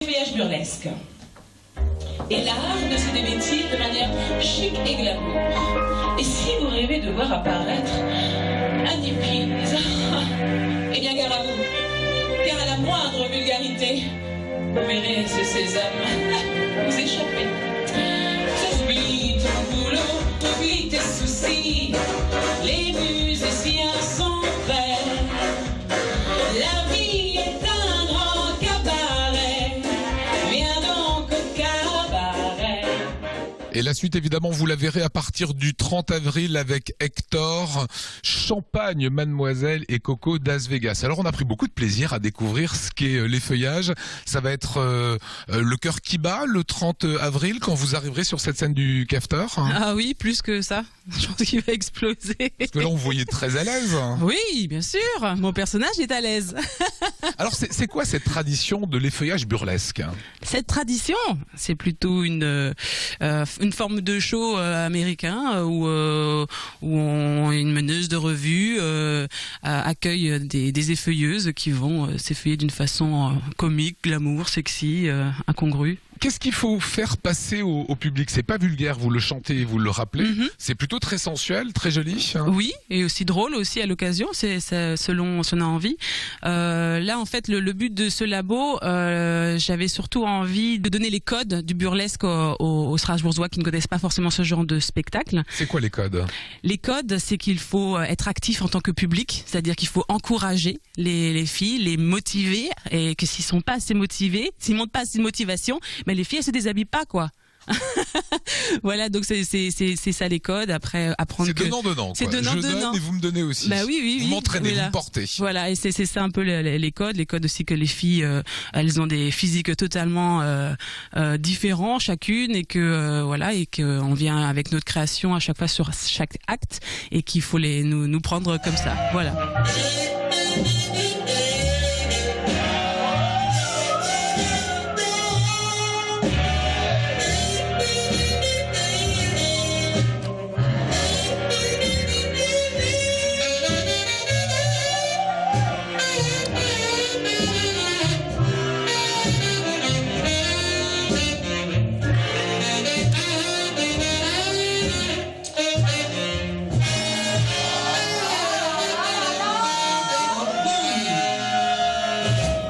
Feuillage burlesque. Et l'art de se dévêtir de manière chic et glamour. Et si vous rêvez de voir apparaître un épice, eh bien gare à vous, car à la moindre vulgarité, vous verrez ce sésame vous échapper. Oublie ton boulot, oublie tes soucis, les musiciens sont prêts. La vie est un grand cabaret, viens donc au cabaret. Et la suite, évidemment, vous la verrez à partir du 30 avril avec Hector, Champagne, Mademoiselle et Coco d'As Vegas. Alors, on a pris beaucoup de plaisir à découvrir ce qu'est les feuillages. Ça va être le cœur qui bat le 30 avril quand vous arriverez sur cette scène du Cafeteur. Ah oui, plus que ça. Je pense qu'il va exploser. Parce que là, on vous voyait très à l'aise. Oui, bien sûr. Mon personnage est à l'aise. Alors, c'est quoi cette tradition de l'effeuillage burlesque? Cette tradition, c'est plutôt une forme de show américain où une meneuse de revue accueille des effeuilleuses qui vont s'effeuiller d'une façon comique, glamour, sexy, incongrue. Qu'est-ce qu'il faut faire passer au public? C'est pas vulgaire, vous le chantez, vous le rappelez. C'est plutôt très sensuel, très joli. Oui, et aussi drôle aussi à l'occasion, c'est selon si on a envie. Là, en fait, le but de ce labo, j'avais surtout envie de donner les codes du burlesque aux Strasbourgeois qui ne connaissent pas forcément ce genre de spectacle. C'est quoi les codes? Les codes, c'est qu'il faut être actif en tant que public, c'est-à-dire qu'il faut encourager les filles, les motiver, et que s'ils sont pas assez motivés, s'ils montrent pas assez de motivation, mais les filles elles se déshabillent pas quoi. Voilà, donc c'est ça les codes. Après apprendre c'est que donnant. C'est donnant. Je donne et vous me donnez aussi. Bah oui. Vous m'entraînez, voilà. vous me portez. Voilà, et c'est ça un peu les codes aussi que les filles elles ont des physiques totalement différents chacune, et que voilà, et que on vient avec notre création à chaque fois sur chaque acte, et qu'il faut nous prendre comme ça. Voilà.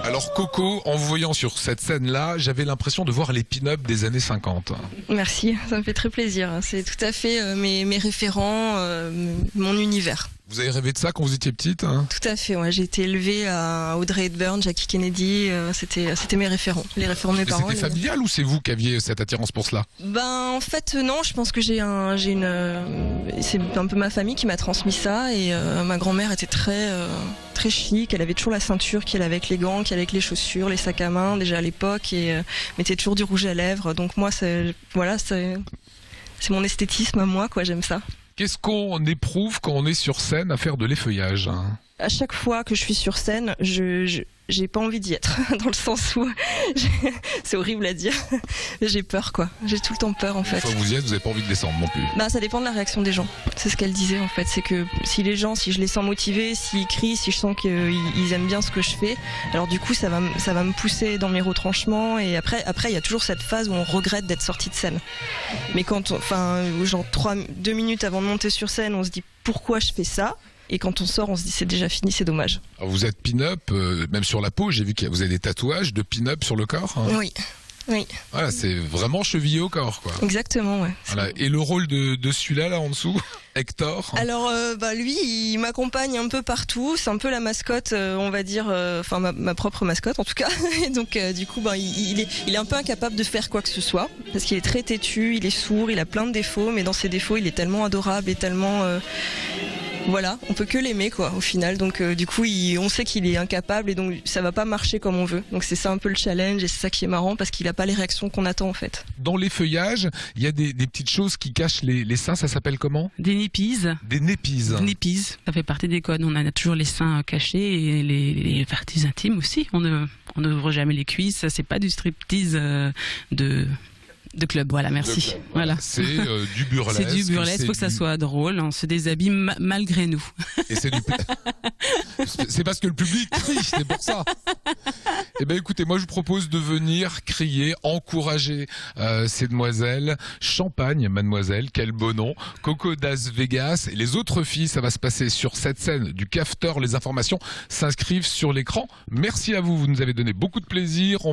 Alors Coco, en vous voyant sur cette scène-là, j'avais l'impression de voir les pin-up des années 50. Merci, ça me fait très plaisir. C'est tout à fait mes référents, mon univers. Vous avez rêvé de ça quand vous étiez petite? Tout à fait, ouais. J'ai été élevée à Audrey Hepburn, Jackie Kennedy, c'était mes référents, les référents de mes parents. C'était familial ou c'est vous qui aviez cette attirance pour cela? Ben en fait non, je pense que c'est un peu ma famille qui m'a transmis ça, et ma grand-mère était très chic, elle avait toujours la ceinture qui allait avec les gants, qui allait avec les chaussures, les sacs à main déjà à l'époque, et mettait toujours du rouge à lèvres. Donc moi c'est mon esthétisme à moi quoi, j'aime ça. Qu'est-ce qu'on éprouve quand on est sur scène à faire de l'effeuillage? À chaque fois que je suis sur scène, j'ai pas envie d'y être, dans le sens où c'est horrible à dire, j'ai peur quoi. J'ai tout le temps peur en fait. Une fois que vous y êtes, vous n'avez pas envie de descendre non plus. Bah ça dépend de la réaction des gens. C'est ce qu'elle disait en fait, c'est que si je les sens motivés, s'ils crient, si je sens qu'ils aiment bien ce que je fais, alors du coup ça va me pousser dans mes retranchements, et après il y a toujours cette phase où on regrette d'être sorti de scène. Mais quand genre 2 minutes avant de monter sur scène, on se dit pourquoi je fais ça? Et quand on sort, on se dit c'est déjà fini, c'est dommage. Alors vous êtes pin-up, même sur la peau, j'ai vu que vous avez des tatouages de pin-up sur le corps. Oui. Voilà, c'est vraiment chevillé au corps, quoi. Exactement, ouais. Voilà. Et le rôle de celui-là, là en dessous, Hector? Alors, lui, il m'accompagne un peu partout. C'est un peu la mascotte, on va dire, ma propre mascotte en tout cas. Et donc, du coup, il est un peu incapable de faire quoi que ce soit, parce qu'il est très têtu, il est sourd, il a plein de défauts, mais dans ses défauts, il est tellement adorable et tellement voilà, on peut que l'aimer quoi au final. Donc du coup on sait qu'il est incapable, et donc ça va pas marcher comme on veut. Donc c'est ça un peu le challenge, et c'est ça qui est marrant, parce qu'il a pas les réactions qu'on attend en fait. Dans l'effeuillage, il y a des petites choses qui cachent les seins, ça s'appelle comment? Des nippies. Des nippies. Nippies, ça fait partie des codes. On a toujours les seins cachés, et les parties intimes aussi. On n'ouvre jamais les cuisses, c'est pas du striptease de De club, voilà, merci. club. Voilà. C'est du burlesque. C'est du burlesque, faut que ça soit drôle. On se déshabille malgré nous. Et c'est c'est parce que le public crie, c'est pour ça. Eh ben écoutez, moi je vous propose de venir crier, encourager ces demoiselles. Champagne, mademoiselle, quel beau nom. Coco Das Vegas et les autres filles, ça va se passer sur cette scène du Cafeteur. Les informations s'inscrivent sur l'écran. Merci à vous, vous nous avez donné beaucoup de plaisir.